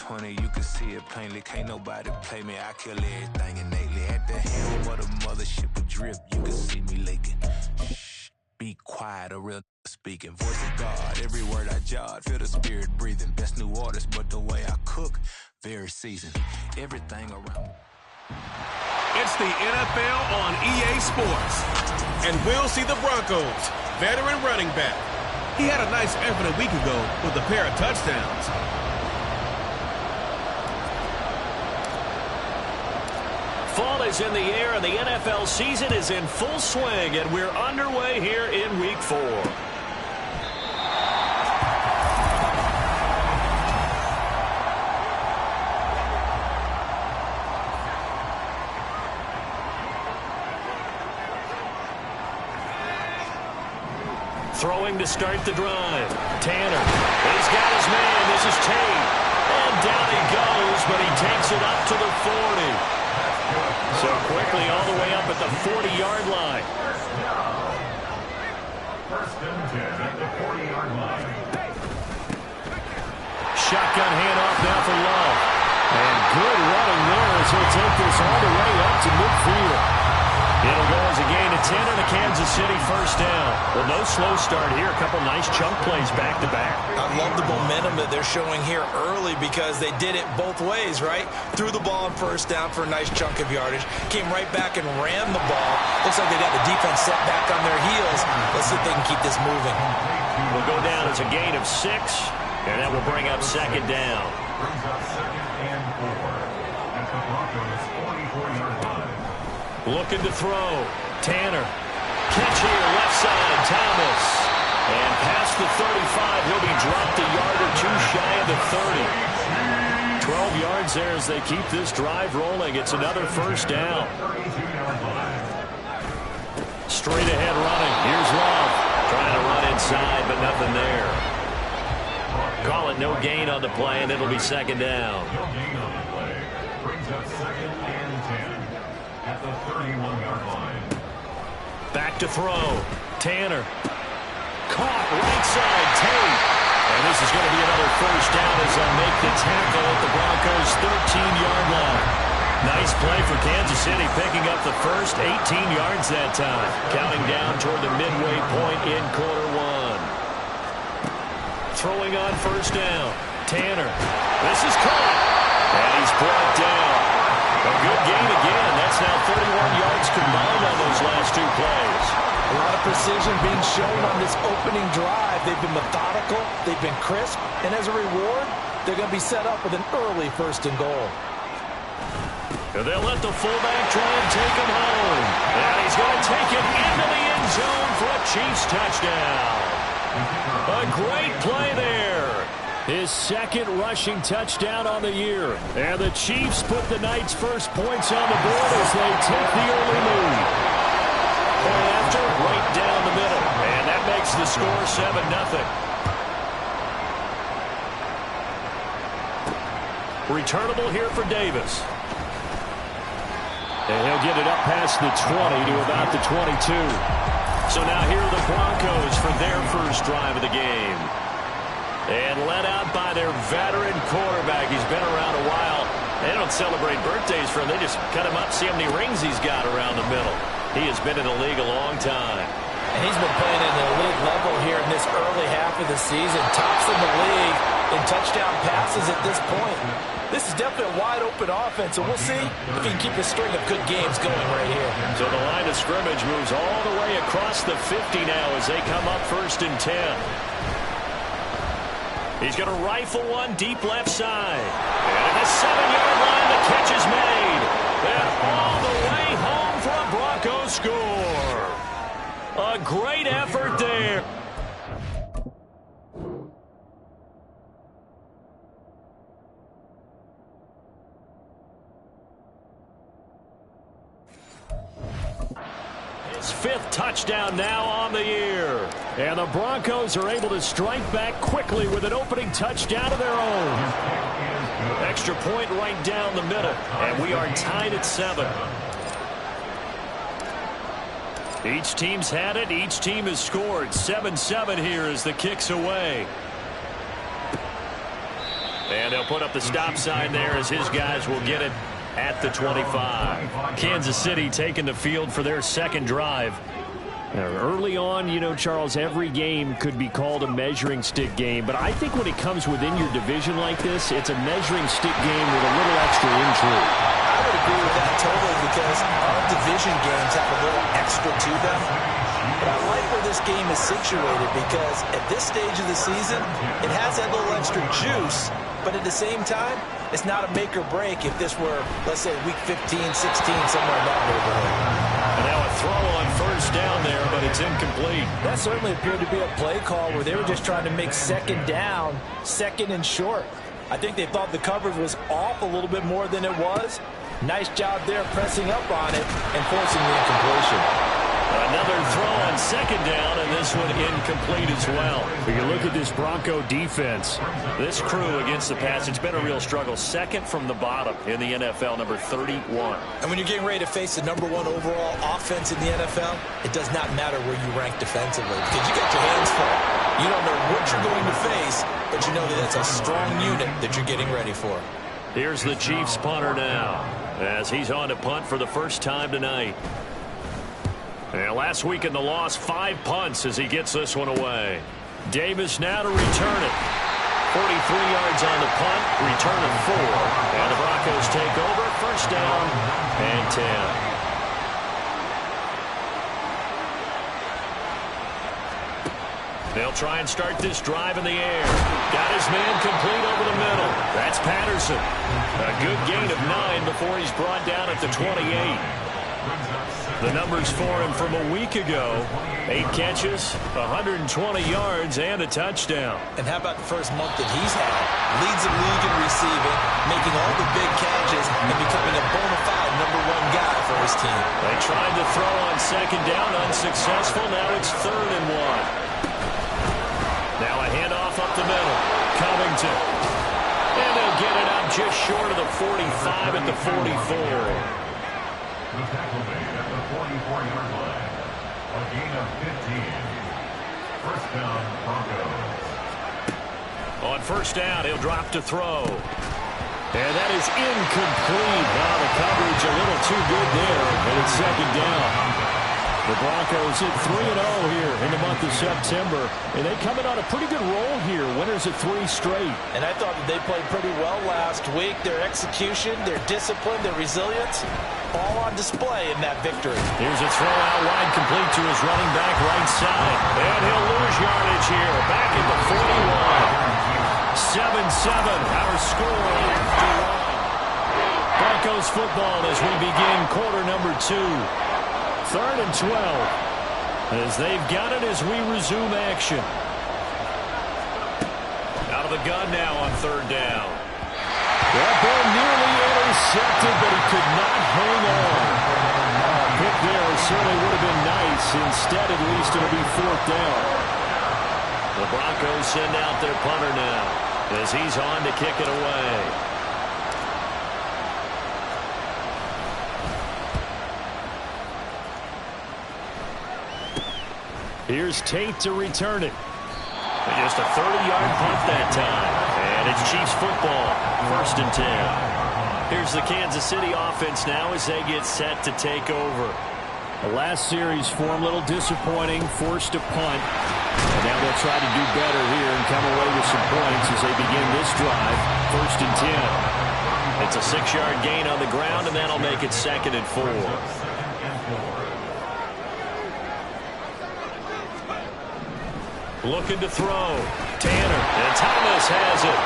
20, you can see it plainly. Can't nobody play me. I kill everything innately. At the helm of the mothership with drip, you can see me leaking. Shh, be quiet, a real speaking. Voice of God, every word I jot. Feel the spirit breathing. Best new artist, but the way I cook, very seasoned. Everything around. It's the NFL on EA Sports. And we'll see the Broncos' veteran running back. He had a nice effort a week ago with a pair of touchdowns. Fall is in the air and the NFL season is in full swing, and we're underway here in Week 4. Throwing to start the drive. Tanner. He's got his man. This is Tate. And down he goes, but he takes it up to the 40. So quickly all the way up at the 40-yard line. First and 10 at the 40-yard line. Shotgun handoff now for Love. And good running there as he'll take this all the way up to midfield. It'll go as a gain of 10 and a Kansas City first down. Well, no slow start here. A couple nice chunk plays back-to-back. I love the momentum that they're showing here early because they did it both ways, right? Threw the ball on first down for a nice chunk of yardage. Came right back and ran the ball. Looks like they got the defense set back on their heels. Let's see if they can keep this moving. Will go down as a gain of 6, and that will bring up second down. Brings up second and 4 at the Broncos' 44-yard line. Looking to throw. Tanner. Catch here, left side, Thomas. And past the 35, he'll be dropped a yard or two shy of the 30. 12 yards there as they keep this drive rolling. It's another first down. Straight ahead running. Here's Love. Trying to run inside, but nothing there. Call it no gain on the play, and it'll be second down. No gain on the play. Brings up second and 10 at the 31-yard line. Back to throw. Tanner. Caught right side. Tate. And this is going to be another first down as they'll make the tackle at the Broncos' 13-yard line. Nice play for Kansas City, picking up the first 18 yards that time. Counting down toward the midway point in quarter one. Throwing on first down. Tanner. This is caught. And he's brought down. A good gain again. That's now 31 yards combined on those last two plays. A lot of precision being shown on this opening drive. They've been methodical. They've been crisp. And as a reward, they're going to be set up with an early first and goal. And they'll let the fullback try and take him home. And he's going to take it into the end zone for a Chiefs touchdown. A great play there. His second rushing touchdown on the year. And the Chiefs put the night's first points on the board as they take the early lead. And after, right down the middle. And that makes the score 7-0. Returnable here for Davis. And he'll get it up past the 20 to about the 22. So now here are the Broncos for their first drive of the game. And led out by their veteran quarterback. He's been around a while. They don't celebrate birthdays for him. They just cut him up, see how many rings he's got around the middle. He has been in the league a long time. And he's been playing at an elite level here in this early half of the season. Tops in the league in touchdown passes at this point. This is definitely a wide-open offense, and we'll see if he can keep a string of good games going right here. So the line of scrimmage moves all the way across the 50 now as they come up first and 10. He's going to rifle one deep left side. And at the 7-yard line, the catch is made. And all the way home for a Broncos score. A great effort there. His fifth touchdown now on the year. And the Broncos are able to strike back quickly with an opening touchdown of their own. Extra point right down the middle. And we are tied at 7. Each team's had it. Each team has scored. 7-7 here as the kick's away. And they'll put up the stop sign there as his guys will get it at the 25. Kansas City taking the field for their second drive. Now, early on, you know, Charles, every game could be called a measuring stick game. But I think when it comes within your division like this, it's a measuring stick game with a little extra intrigue. I would agree with that totally because our division games have a little extra to them. But I like where this game is situated because at this stage of the season, it has that little extra juice. But at the same time, it's not a make or break if this were, let's say, week 15, 16, somewhere in that neighborhood. And now a throw on first down there, but it's incomplete. That certainly appeared to be a play call where they were just trying to make second down, second and short. I think they thought the coverage was off a little bit more than it was. Nice job there pressing up on it and forcing the incompletion. Another throw on second down, and this one incomplete as well. You look at this Bronco defense. This crew against the pass, it's been a real struggle. Second from the bottom in the NFL, number 31. And when you're getting ready to face the number 1 overall offense in the NFL, it does not matter where you rank defensively because you got your hands full. You don't know what you're going to face, but you know that that's a strong unit that you're getting ready for. Here's the Chiefs punter now as he's on to punt for the first time tonight. And last week in the loss, 5 punts as he gets this one away. Davis now to return it. 43 yards on the punt, return of 4. And the Broncos take over, first down and 10. They'll try and start this drive in the air. Got his man complete over the middle. That's Patterson. A good gain of 9 before he's brought down at the 28. The numbers for him from a week ago: 8 catches, 120 yards, and a touchdown. And how about the first month that he's had? Leads the league in receiving, making all the big catches, and becoming a bona fide number 1 guy for his team. They tried to throw on second down, unsuccessful. Now it's 3rd and 1. Now a handoff up the middle. Covington. And they'll get it up just short of the 45 at the 44. The tackle made at the 44-yard line. A gain of 15. First down, Broncos. On first down, he'll drop to throw. And that is incomplete. Now the coverage a little too good there, and it's second down. The Broncos hit 3-0 here in the month of September, and they come in on a pretty good roll here. Winners of 3 straight. And I thought that they played pretty well last week. Their execution, their discipline, their resilience, all on display in that victory. Here's a throw out wide, complete to his running back right side. And he'll lose yardage here, back at the 41. 7-7, our score after 1. Broncos football as we begin quarter number 2. 3rd and 12 as they've got it as we resume action. Out of the gun now on 3rd down. That ball nearly intercepted, but he could not hang on. Pick there certainly would have been nice. Instead, at least it'll be 4th down. The Broncos send out their punter now as he's on to kick it away. Here's Tate to return it. Just a 30-yard punt that time. And it's Chiefs football, 1st and 10. Here's the Kansas City offense now as they get set to take over. The last series for them, a little disappointing, forced to punt. And now they'll try to do better here and come away with some points as they begin this drive, 1st and 10. It's a 6-yard gain on the ground, and that'll make it 2nd and 4. Looking to throw. Tanner. And Thomas has it.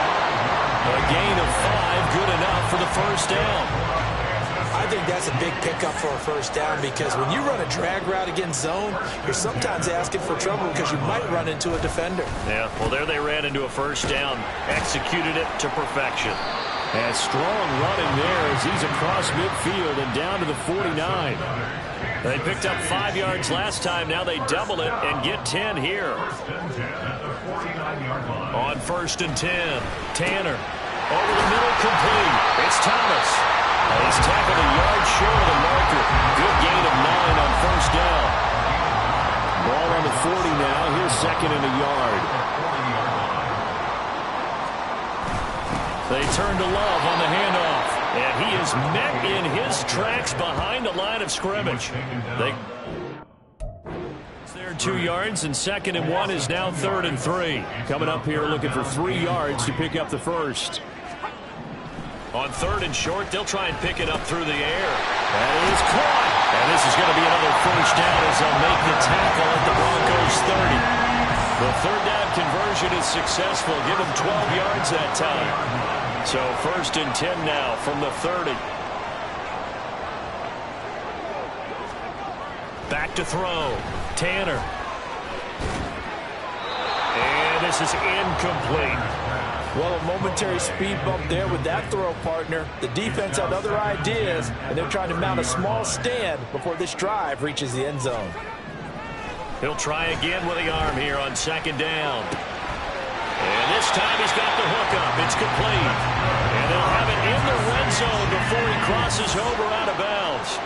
A gain of 5, good enough for the first down. I think that's a big pickup for a first down because when you run a drag route against zone, you're sometimes asking for trouble because you might run into a defender. Yeah, well, there they ran into a first down. Executed it to perfection. And strong running there as he's across midfield and down to the 49. They picked up 5 yards last time. Now they double it and get 10 here. On 1st and 10, Tanner. Over the middle, complete. It's Thomas. He's tackled a yard short of the marker. Good gain of 9 on first down. Ball on the 40 now. Here's 2nd and a yard. They turn to Love on the handoff. And he is met in his tracks behind the line of scrimmage. There 2 yards, and 2nd and 1 is now 3rd and 3. Coming up here looking for 3 yards to pick up the first. On 3rd and short, they'll try and pick it up through the air. That is caught. And this is going to be another first down as they'll make the tackle at the Broncos 30. The 3rd down conversion is successful. Give them 12 yards that time. So 1st and 10 now from the 30. Back to throw. Tanner. And this is incomplete. Well, a momentary speed bump there with that throw, partner. The defense had other ideas, and they're trying to mount a small stand before this drive reaches the end zone. He'll try again with the arm here on 2nd down. And this time he's got the hook up. It's complete. And they'll have it in the red zone before he crosses over out of bounds.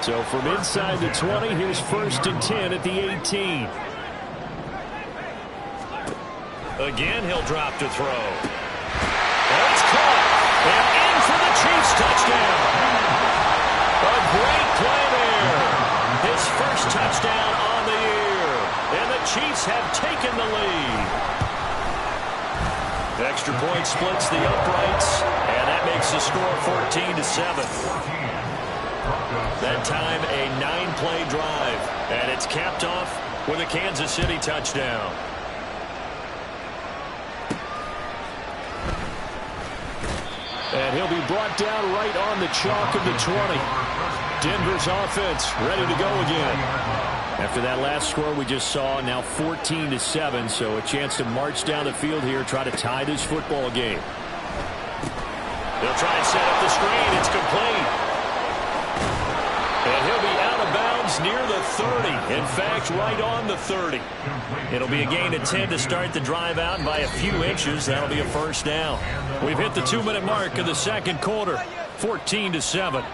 So from inside the 20, here's 1st and 10 at the 18. Again, he'll drop to throw. And it's caught. And in for the Chiefs touchdown. A great play there. His first touchdown on the year. And the Chiefs have taken the lead. Extra point splits the uprights. And that makes the score 14-7. That time a 9-play drive. And it's capped off with a Kansas City touchdown. And he'll be brought down right on the chalk of the 20. Denver's offense ready to go again. After that last score we just saw, now 14-7, so a chance to march down the field here, try to tie this football game. They'll try and set up the screen. It's complete. And he'll be out of bounds near the 30. In fact, right on the 30. It'll be a gain of 10 to start the drive out, and by a few inches, that'll be a first down. We've hit the 2-minute mark of the 2nd quarter, 14-7.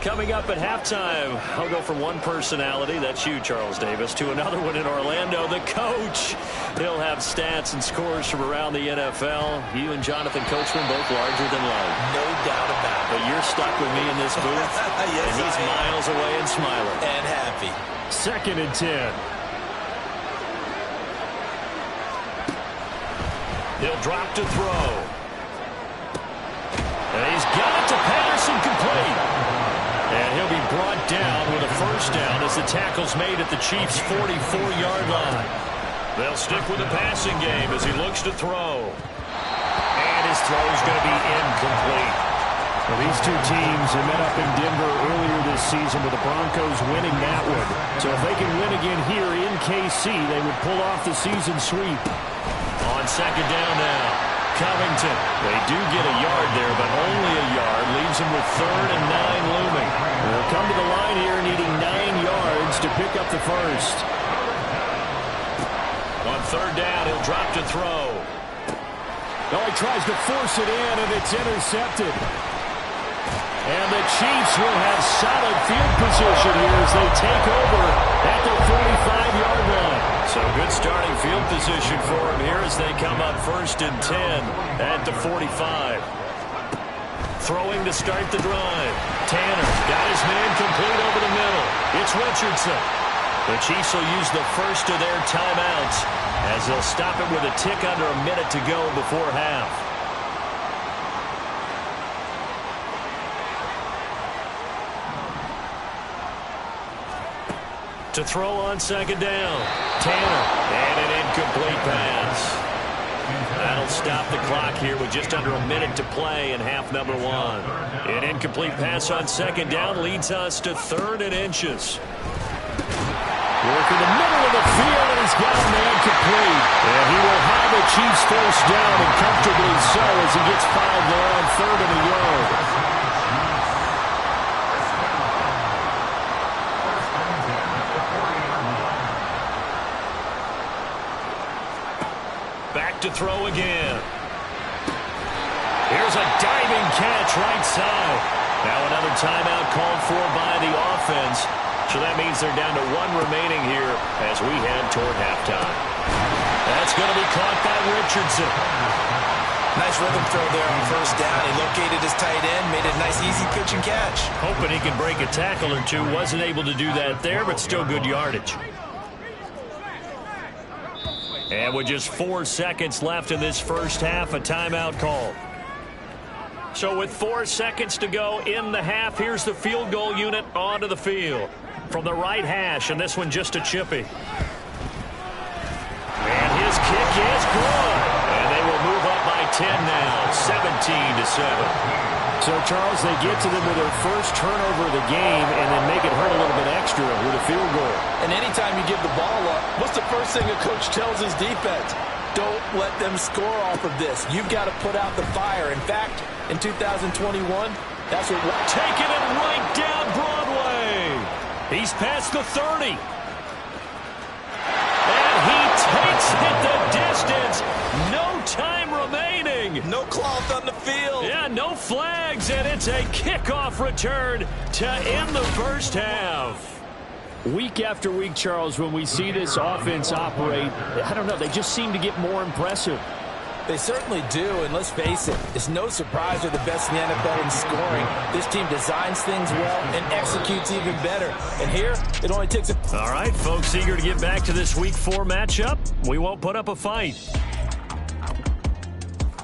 Coming up at halftime, I'll go from one personality, that's you, Charles Davis, to another one in Orlando, the coach. He'll have stats and scores from around the NFL. You and Jonathan Coachman both larger than life. No doubt about it. But you're stuck with me in this booth, Yes, and he's miles away and smiling. And happy. 2nd and 10. He'll drop to throw. And he's got it to Patterson, complete. And he'll be brought down with a first down as the tackle's made at the Chiefs' 44-yard line. They'll stick with the passing game as he looks to throw. And his throw's going to be incomplete. Well, these two teams have met up in Denver earlier this season with the Broncos winning that one. So if they can win again here in KC, they would pull off the season sweep. On 2nd down now. Covington. They do get a yard there, but only a yard. Leaves them with 3rd and 9 looming. They'll come to the line here needing 9 yards to pick up the first. On 3rd down, he'll drop to throw. Oh, he tries to force it in, and it's intercepted. And the Chiefs will have solid field position here as they take over at the 45-yard line. So good starting field position for them here as they come up 1st and 10 at the 45. Throwing to start the drive. Tanner got his man complete over the middle. It's Richardson. The Chiefs will use the first of their timeouts as they'll stop it with a tick under a minute to go before half. To throw on 2nd down. Tanner. And an incomplete pass. That'll stop the clock here with just under a minute to play in half number 1. An incomplete pass on 2nd down leads us to 3rd and inches. Work in the middle of the field, and he's got a man complete. And he will have the Chiefs first down, and comfortably so as he gets 5 there on 3rd and a yard. To throw again. Here's a diving catch right side. Now another timeout called for by the offense. So that means they're down to 1 remaining here as we head toward halftime. That's going to be caught by Richardson. Nice rhythm throw there on first down. He located his tight end, made a nice easy pitch and catch. Hoping he can break a tackle or two. Wasn't able to do that there, but still good yardage. And with just 4 seconds left in this first half, a timeout call. So with 4 seconds to go in the half, here's the field goal unit onto the field. From the right hash, and this one just a chippy. And his kick is good. And they will move up by 10 now, 17-7. So, Charles, they get to them with their first turnover of the game and then make it hurt a little bit extra with a field goal. And anytime you give the ball up, what's the first thing a coach tells his defense? Don't let them score off of this. You've got to put out the fire. In fact, in 2021, that's what we're taking it right down Broadway. He's past the 30. And he takes it the distance. No time remaining. No cloth on the field. Yeah, no flags, and it's a kickoff return to end the first half. Week after week, Charles, when we see this offense operate, I don't know, they just seem to get more impressive. They certainly do, and let's face it, it's no surprise they're the best in the NFL in scoring. This team designs things well and executes even better. And here, it only takes a... All right, folks, eager to get back to this Week 4 matchup. We won't put up a fight.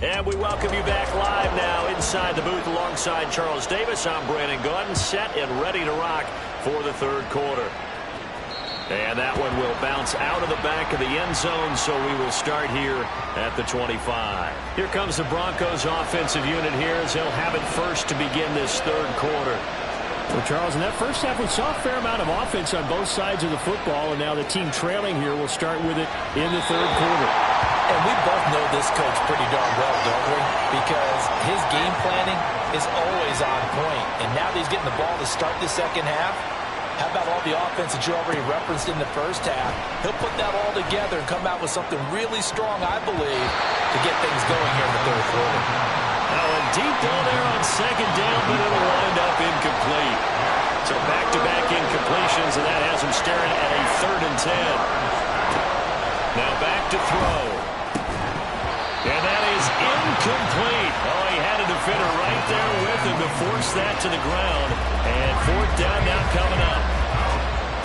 And we welcome you back live now inside the booth alongside Charles Davis. I'm Brandon Gordon, set and ready to rock for the third quarter. And that one will bounce out of the back of the end zone, so we will start here at the 25. Here comes the Broncos offensive unit here as they'll have it first to begin this third quarter. Well, Charles, in that first half, we saw a fair amount of offense on both sides of the football, and now the team trailing here will start with it in the third quarter. And we both know this coach pretty darn well, don't we? Because his game planning is always on point. And now that he's getting the ball to start the second half, how about all the offense that you already referenced in the first half? He'll put that all together and come out with something really strong, I believe, to get things going here in the third quarter. Now a deep ball there on second down, but it'll wind up incomplete. So back-to-back incompletions, and that has him staring at a 3rd and 10. Now back to throw. And that is incomplete. Oh, he had a defender right there with him to force that to the ground. And 4th down now coming up.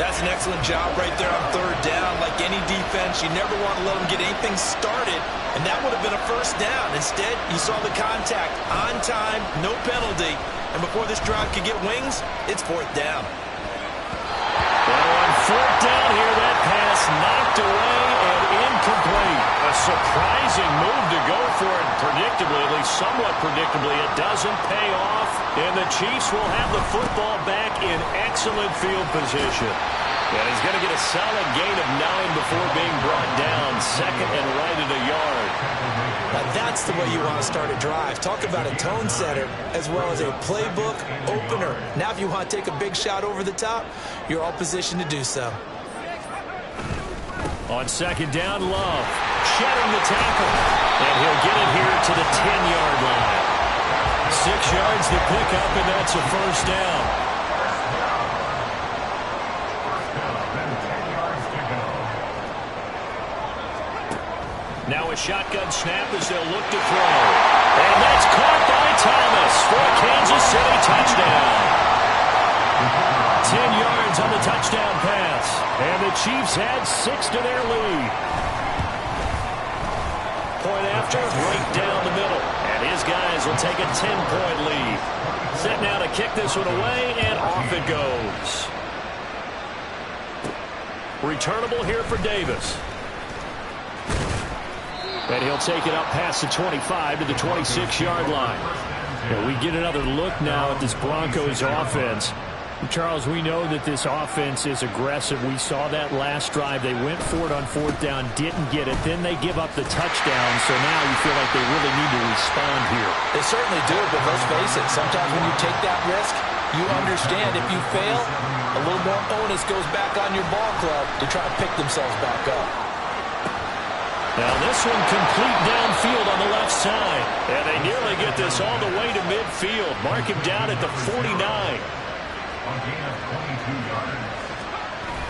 That's an excellent job right there on 3rd down. Like any defense, you never want to let them get anything started. And that would have been a 1st down. Instead, you saw the contact on time, no penalty. And before this drive could get wings, it's 4th down. Well, on 4th down here, that pass knocked away and incomplete. A surprising move to go for it predictably, at least somewhat predictably. It doesn't pay off, and the Chiefs will have the football back in excellent field position. And he's going to get a solid gain of 9 before being brought down. 2nd and right at a yard. Now that's the way you want to start a drive. Talk about a tone setter as well as a playbook opener. Now if you want to take a big shot over the top, you're all positioned to do so. On 2nd down, Love shedding the tackle. And he'll get it here to the 10-yard line. 6 yards to pick up, and that's a 1st down. Now a shotgun snap as they'll look to throw. And that's caught by Thomas for a Kansas City touchdown. 10 yards on the touchdown pass. And the Chiefs add 6 to their lead. Point after, right down the middle. And his guys will take a 10-point lead. Set now to kick this one away, and off it goes. Returnable here for Davis. And he'll take it up past the 25 to the 26-yard line. And we get another look now at this Broncos offense. Charles, we know that this offense is aggressive. We saw that last drive. They went for it on 4th down, didn't get it. Then they give up the touchdown. So now you feel like they really need to respond here. They certainly do, but let's face it. Sometimes when you take that risk, you understand if you fail, a little more onus goes back on your ball club to try to pick themselves back up. Now this one complete downfield on the left side. And they nearly get this all the way to midfield. Mark him down at the 49.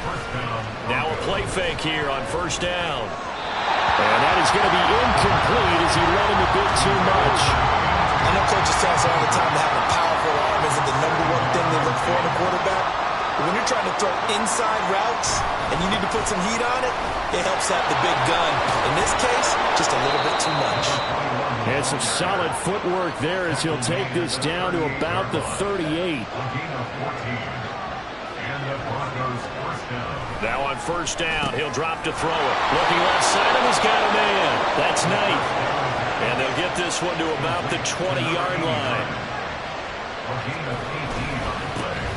First down. Now a play fake here on 1st down. And that is going to be incomplete as he let him a bit too much. I know coaches tell us all the time that having a powerful arm isn't the number one thing they look for in a quarterback. But when you're trying to throw inside routes and you need to put some heat on it, it helps have the big gun. In this case, just a little bit too much. And some solid footwork there as he'll take this down to about the 38. Now on first down, he'll drop to throw it. Looking left side of, he's got a man. That's Knight. And they'll get this one to about the 20-yard line.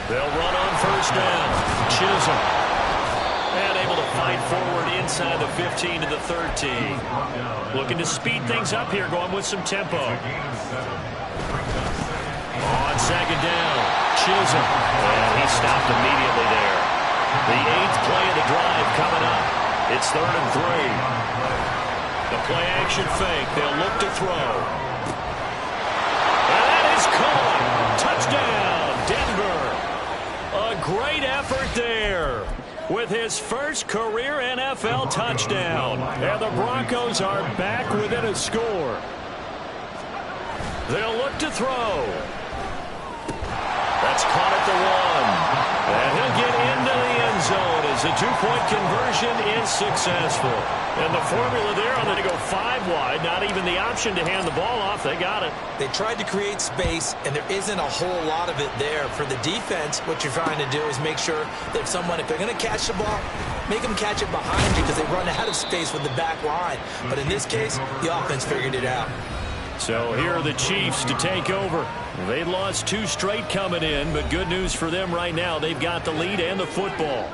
They'll run on first down. Chisholm. And able to fight forward inside the 15 to the 13. Looking to speed things up here, going with some tempo. On second down, Chisholm. And he stopped immediately there. The 8th play of the drive coming up. It's 3rd and 3. The play-action fake. They'll look to throw. And that is caught. Touchdown, Denver. A great effort there with his first career NFL touchdown. And the Broncos are back within a score. They'll look to throw. That's caught at the 1. And he'll get into the end zone as the 2-point conversion is successful. And the formula there on the to go 5 wide, not even the option to hand the ball off. They got it. They tried to create space, and there isn't a whole lot of it there. For the defense, what you're trying to do is make sure that if they're going to catch the ball, make them catch it behind you because they run out of space with the back line. But in this case, the offense figured it out. So here are the Chiefs to take over. They lost 2 straight coming in, but good news for them right now. They've got the lead and the football.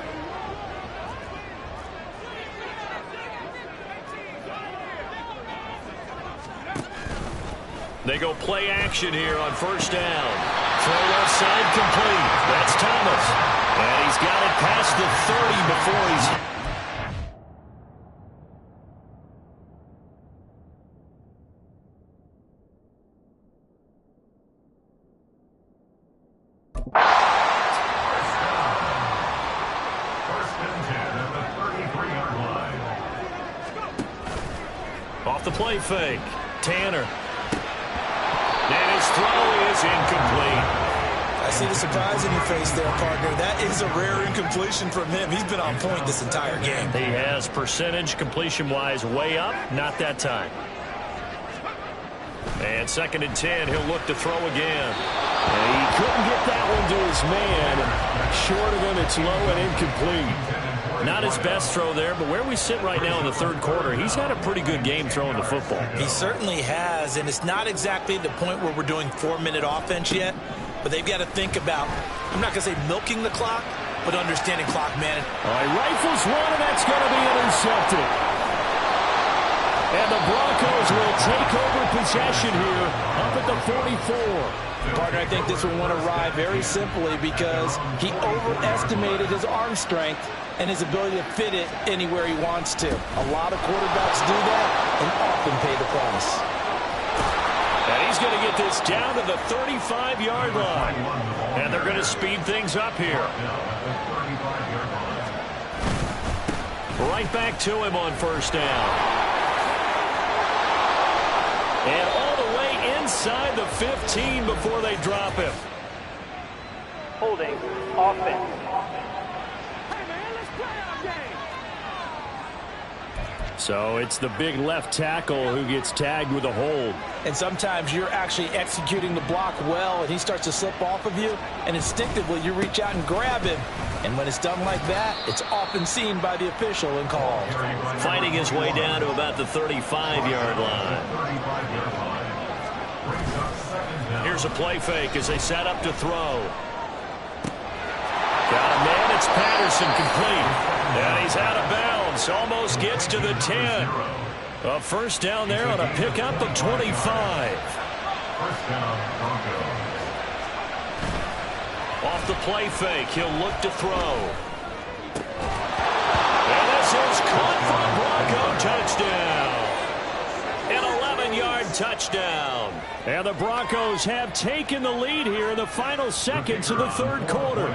They go play action here on first down. Throw left side complete. That's Thomas. And he's got it past the 30 before he's... Off the play fake. Tanner. And his throw is incomplete. I see the surprise in your face there, partner. That is a rare incompletion from him. He's been on point this entire game. He has percentage completion-wise way up. Not that time. And 2nd and 10. He'll look to throw again. And he couldn't get that one to his man. Short of him, it's low and incomplete. Not his best throw there, but where we sit right now in the 3rd quarter, he's had a pretty good game throwing the football. He certainly has, and it's not exactly the point where we're doing 4-minute offense yet, but they've got to think about, I'm not going to say milking the clock, but understanding clock management. All right, rifles one, and that's going to be intercepted. And the Broncos will take over possession here up at the 44. Partner, I think this one won't arrive very simply because he overestimated his arm strength and his ability to fit it anywhere he wants to. A lot of quarterbacks do that and often pay the price. And he's going to get this down to the 35-yard line. And they're going to speed things up here. Right back to him on first down. And all the way inside the 15 before they drop him. Holding offense. So it's the big left tackle who gets tagged with a hold. And sometimes you're actually executing the block well, and he starts to slip off of you, and instinctively you reach out and grab him. And when it's done like that, it's often seen by the official and called. Fighting his way down to about the 35-yard line. Here's a play fake as they set up to throw. Got a man, it's Patterson, complete. And he's out of bounds, almost gets to the 10. A first down there on a pickup of 25. First down, Broncos. Off the play fake, he'll look to throw. And this is caught for a Bronco touchdown. An 11-yard touchdown. And the Broncos have taken the lead here in the final seconds of the 3rd quarter.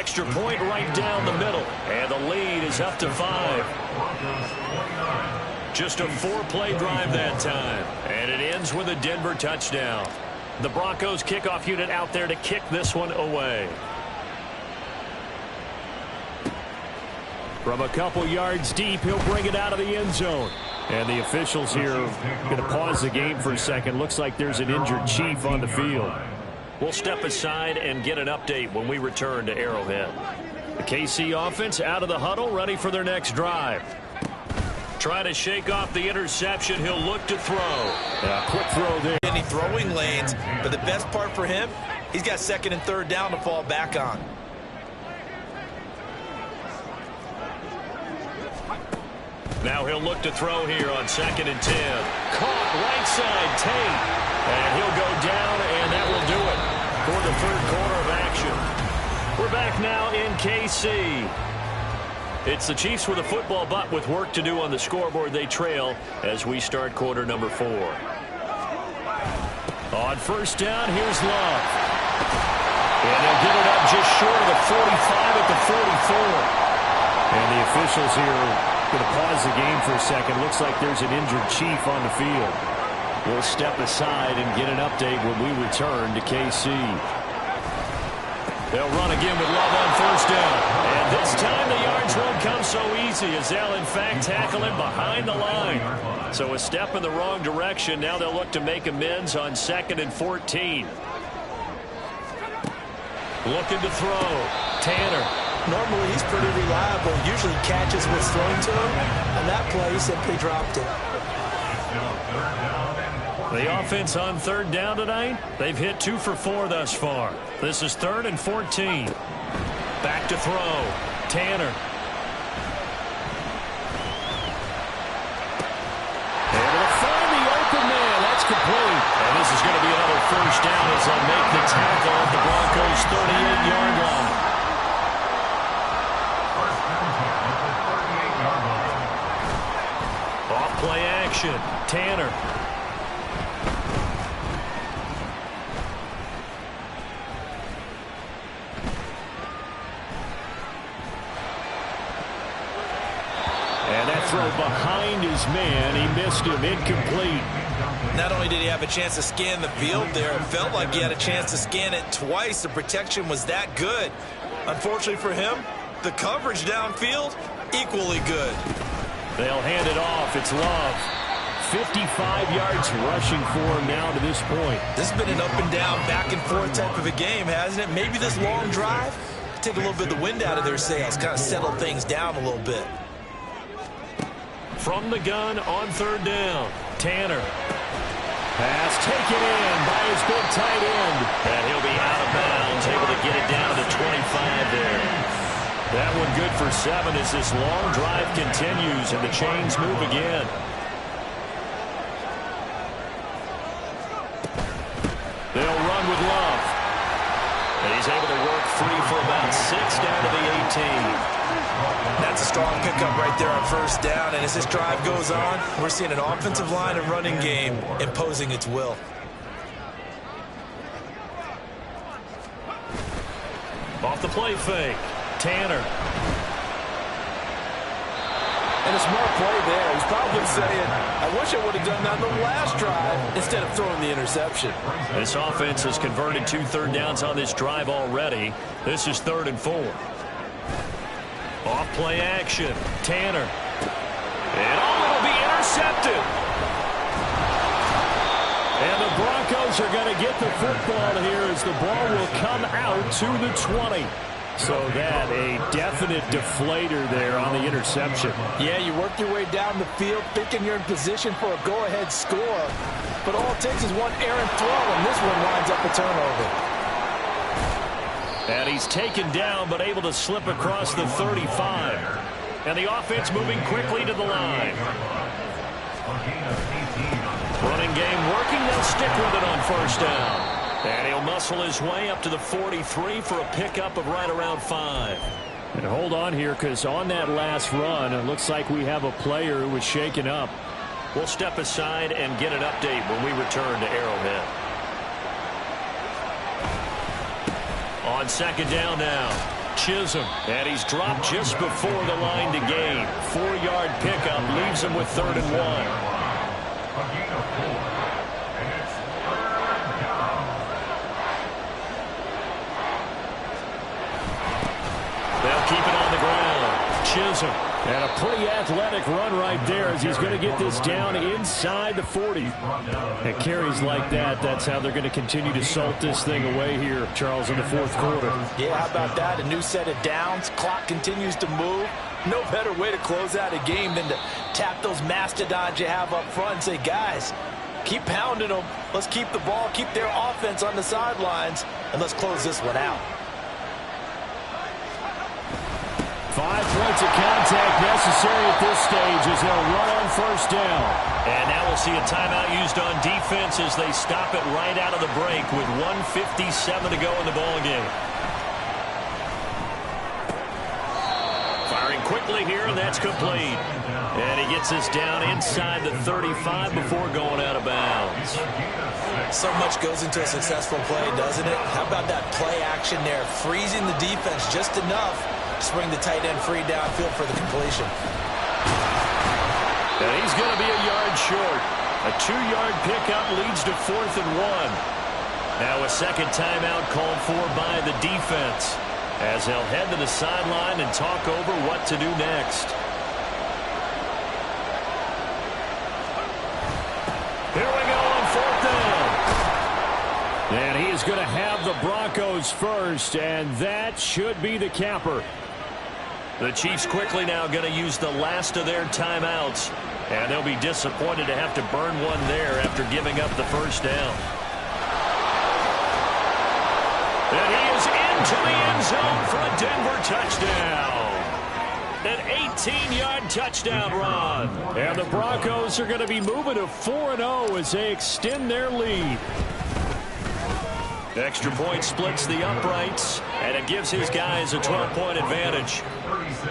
Extra point right down the middle. And the lead is up to 5. Just a 4-play drive that time. And it ends with a Denver touchdown. The Broncos kickoff unit out there to kick this one away. From a couple yards deep, he'll bring it out of the end zone. And the officials here are going to pause the game for a second. Looks like there's an injured Chief on the field. We'll step aside and get an update when we return to Arrowhead. The KC offense out of the huddle, ready for their next drive. Trying to shake off the interception. He'll look to throw. Quick throw there. Any throwing lanes, but the best part for him, he's got 2nd and 3rd down to fall back on. Now he'll look to throw here on 2nd and 10. Caught right side, Tate. And he'll go down, and that will do it for the 3rd quarter of action. We're back now in KC. It's the Chiefs with a football, but with work to do on the scoreboard. They trail as we start quarter number 4. On 1st down, here's Love. And they'll get it up just short of the 45 at the 44. And the officials here going to pause the game for a second. Looks like there's an injured Chief on the field. We'll step aside and get an update when we return to KC. They'll run again with Love on 1st down. And this time the yards won't come so easy as they'll in fact tackle him behind the line. So a step in the wrong direction. Now they'll look to make amends on 2nd and 14. Looking to throw. Tanner. Normally he's pretty reliable. Usually catches what's thrown to him. And that play simply dropped it. The offense on 3rd down tonight, they've hit 2 for 4 thus far. This is 3rd and 14. Back to throw. Tanner. Able to find the open man. That's complete. And this is going to be another 1st down as they'll make the tackle at the Broncos' 38-yard line. Off play action. Tanner. And that throw behind his man. He missed him. Incomplete. Not only did he have a chance to scan the field there, it felt like he had a chance to scan it twice. The protection was that good. Unfortunately for him, the coverage downfield, equally good. They'll hand it off. It's Love. 55 yards rushing for him now to this point. This has been an up and down, back and forth type of a game, hasn't it? Maybe this long drive, take a little bit of the wind out of their sails, kind of settle things down a little bit. From the gun on 3rd down, Tanner. Pass taken in by his big tight end. And he'll be out of bounds, able to get it down to the 25 there. That one good for 7 as this long drive continues and the chains move again. They'll run with Love. And he's able to work free for about 6 down to the 18. That's a strong pickup right there on 1st down. And as this drive goes on, we're seeing an offensive line and running game imposing its will. Off the play fake. Tanner. And a smart play there. He's probably saying, I wish I would have done that on the last drive instead of throwing the interception. This offense has converted 2 third downs on this drive already. This is 3rd and 4. Off play action. Tanner. And it'll be intercepted. And the Broncos are going to get the football here as the ball will come out to the 20. So that a definite deflator there on the interception. Yeah, you work your way down the field thinking you're in position for a go-ahead score. But all it takes is one errant throw, and this one winds up a turnover. And he's taken down but able to slip across the 35. And the offense moving quickly to the line. Running game working. They'll stick with it on 1st down. And he'll muscle his way up to the 43 for a pickup of right around 5. And hold on here, because on that last run, it looks like we have a player who was shaken up. We'll step aside and get an update when we return to Arrowhead. On 2nd down now. Chisholm, and he's dropped just before the line to gain. 4-yard pickup leaves him with 3rd and 1. A gain of 4, and it's 3rd down. They'll keep it on the ground. Chisholm. And a pretty athletic run right there as he's going to get this down inside the 40. And carries like that, that's how they're going to continue to salt this thing away here, Charles, in the 4th quarter. Yeah, how about that? A new set of downs. Clock continues to move. No better way to close out a game than to tap those mastodons you have up front and say, guys, keep pounding them. Let's keep the ball, keep their offense on the sidelines, and let's close this one out. 5 points of contact necessary at this stage as they'll run on 1st down. And now we'll see a timeout used on defense as they stop it right out of the break with 1:57 to go in the ballgame. Firing quickly here, and that's complete. And he gets us down inside the 35 before going out of bounds. So much goes into a successful play, doesn't it? How about that play action there? Freezing the defense just enough to bring the tight end free downfield for the completion. And he's going to be a yard short. A 2-yard pickup leads to 4th and 1. Now a second timeout called for by the defense as they'll head to the sideline and talk over what to do next. Here we go on 4th down. And he is going to have the Broncos first, and that should be the capper. The Chiefs quickly now going to use the last of their timeouts, and they'll be disappointed to have to burn one there after giving up the 1st down. And he is into the end zone for a Denver touchdown. An 18-yard touchdown run. And the Broncos are going to be moving to 4-0 as they extend their lead. Extra point splits the uprights, and it gives his guys a 12-point advantage. 36,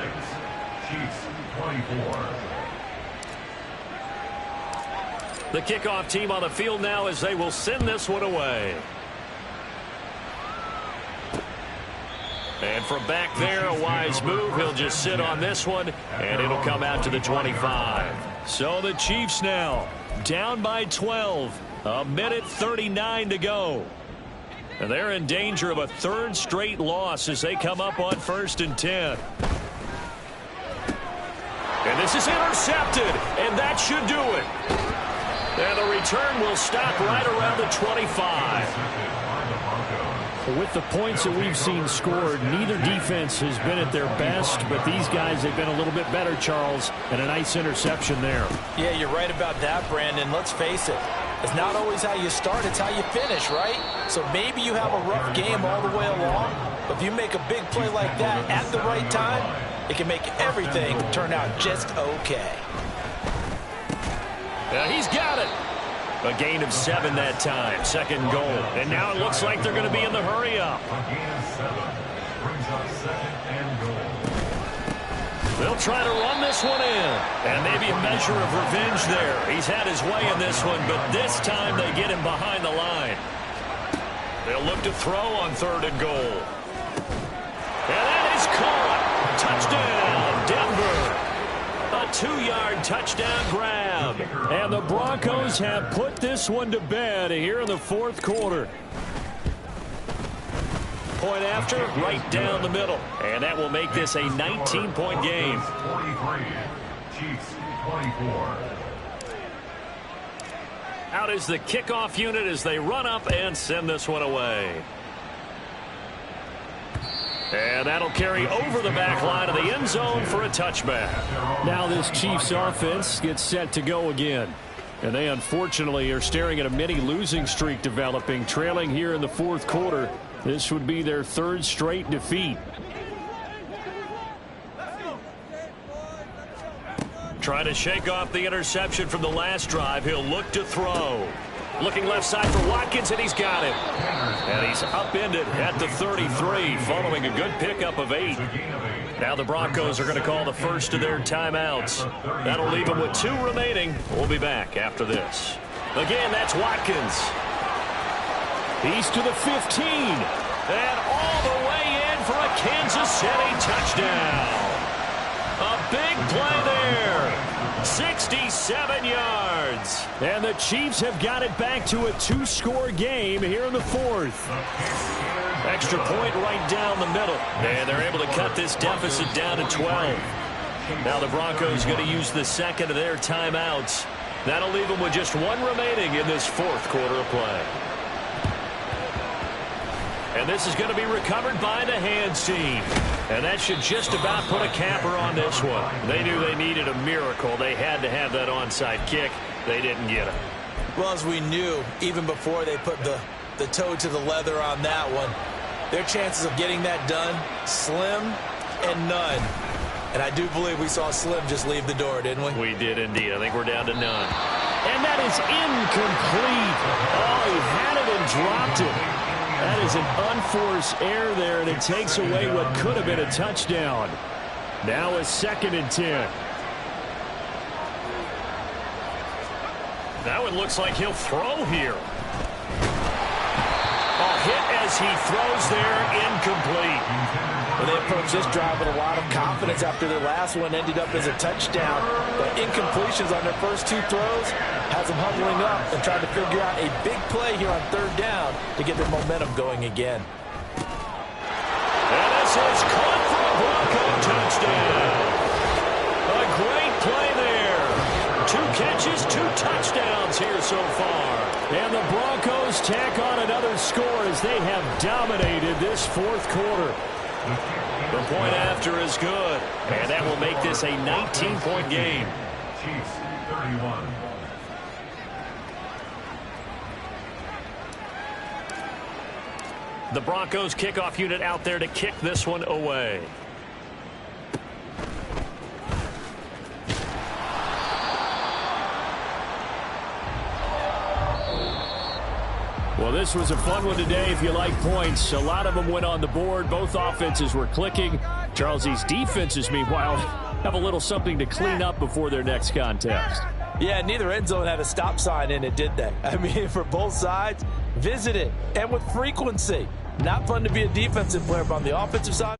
Chiefs 24. The kickoff team on the field now as they will send this one away. And from back there, a wise move. He'll just sit on this one, and it'll come out to the 25. So the Chiefs now down by 12. 1:39 to go. And they're in danger of a 3rd straight loss as they come up on 1st and 10. And this is intercepted, and that should do it. And the return will stop right around the 25. With the points that we've seen scored, neither defense has been at their best, but these guys have been a little bit better, Charles, and a nice interception there. Yeah, you're right about that, Brandon. Let's face it. It's not always how you start, it's how you finish, right? So maybe you have a rough game all the way along, but if you make a big play like that at the right time, it can make everything turn out just okay. He's got it. A gain of 7 that time. 2nd goal. And now it looks like they're going to be in the hurry up. A gain of 7 brings up 2nd and goal. They'll try to run this one in. And maybe a measure of revenge there. He's had his way in this one, but this time they get him behind the line. They'll look to throw on 3rd and goal. And that is caught. Touchdown, Denver. A 2-yard touchdown grab. And the Broncos have put this one to bed here in the 4th quarter. Point after, right down the middle. And that will make this a 19-point game. 43, Chiefs 24. Out is the kickoff unit as they run up and send this one away. And that'll carry over the back line of the end zone for a touchback. Now this Chiefs offense gets set to go again. And they unfortunately are staring at a mini losing streak developing, trailing here in the 4th quarter. This would be their 3rd straight defeat. Trying to shake off the interception from the last drive. He'll look to throw. Looking left side for Watkins, and he's got it. And he's upended at the 33, following a good pickup of 8. Now the Broncos are going to call the first of their timeouts. That'll leave them with 2 remaining. We'll be back after this. Again, that's Watkins. He's to the 15. And all the way in for a Kansas City touchdown. A big play there. 67 yards. And the Chiefs have got it back to a 2-score game here in the fourth. Extra point right down the middle. And they're able to cut this deficit down to 12. Now the Broncos going to use the second of their timeouts. That'll leave them with just one remaining in this fourth quarter of play. And this is going to be recovered by the hands team. And that should just about put a capper on this one. They knew they needed a miracle. They had to have that onside kick. They didn't get it. Well, as we knew, even before they put the toe to the leather on that one, their chances of getting that done, slim and none. And I do believe we saw Slim just leave the door, didn't we? We did indeed. I think we're down to none. And that is incomplete. Oh, he had it and dropped it. That is an unforced error there, and it takes away what could have been a touchdown. Now a 2nd and 10. That one looks like he'll throw here. A hit as he throws there, incomplete. Well, they approached this drive with a lot of confidence after their last one ended up as a touchdown. But incompletions on their first 2 throws has them huddling up and trying to figure out a big play here on 3rd down to get their momentum going again. And this is caught for a Bronco touchdown. A great play there. 2 catches, 2 touchdowns here so far. And the Broncos tack on another score as they have dominated this fourth quarter. The point after is good. And that will make this a 19-point game. Chiefs 31. The Broncos kickoff unit out there to kick this one away. Well, this was a fun one today if you like points. A lot of them went on the board. Both offenses were clicking. Charles, these defenses, meanwhile, have a little something to clean up before their next contest. Yeah, neither end zone had a stop sign in it, did they? I mean, for both sides, visit it, and with frequency. Not fun to be a defensive player, but on the offensive side.